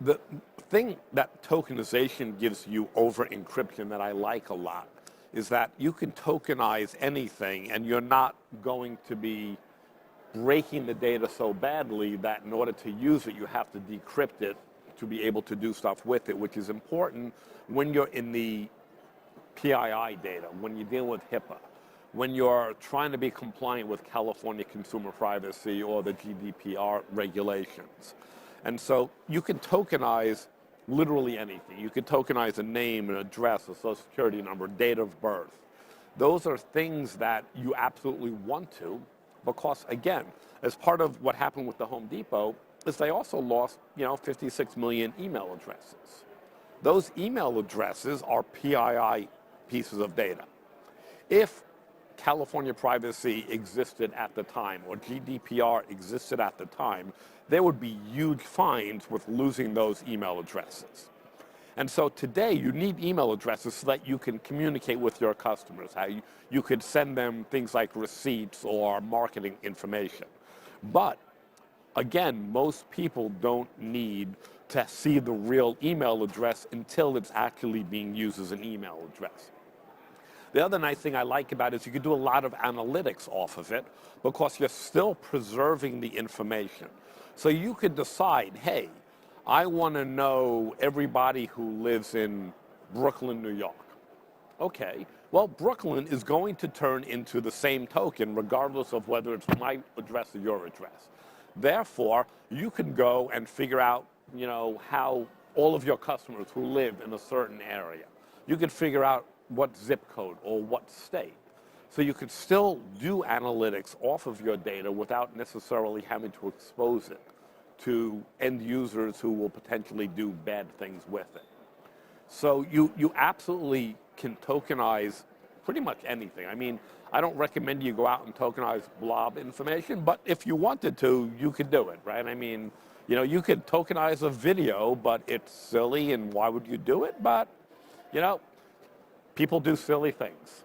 The thing that tokenization gives you over encryption that I like a lot is that you can tokenize anything and you're not going to be breaking the data so badly that in order to use it, you have to decrypt it to be able to do stuff with it, which is important when you're in the PII data, when you deal with HIPAA, when you're trying to be compliant with California consumer privacy or the GDPR regulations. And so you can tokenize literally anything. You could tokenize a name, an address, a social security number, date of birth. Those are things that you absolutely want to, because again, as part of what happened with the Home Depot, is they also lost, 56 million email addresses. Those email addresses are PII pieces of data. If California privacy existed at the time, or GDPR existed at the time, there would be huge fines with losing those email addresses. And so today you need email addresses so that you can communicate with your customers, how you could send them things like receipts or marketing information. But again, most people don't need to see the real email address until it's actually being used as an email address. The other nice thing I like about it is you can do a lot of analytics off of it because you're still preserving the information. So you could decide, hey, I want to know everybody who lives in Brooklyn, New York. Okay, well, Brooklyn is going to turn into the same token regardless of whether it's my address or your address. Therefore, you can go and figure out, how all of your customers who live in a certain area. You could figure out what zip code or what state. So you could still do analytics off of your data without necessarily having to expose it to end users who will potentially do bad things with it. So you absolutely can tokenize pretty much anything. I mean, I don't recommend you go out and tokenize blob information, but if you wanted to, you could do it, right? I mean, you could tokenize a video, but it's silly, and why would you do it? But, people do silly things.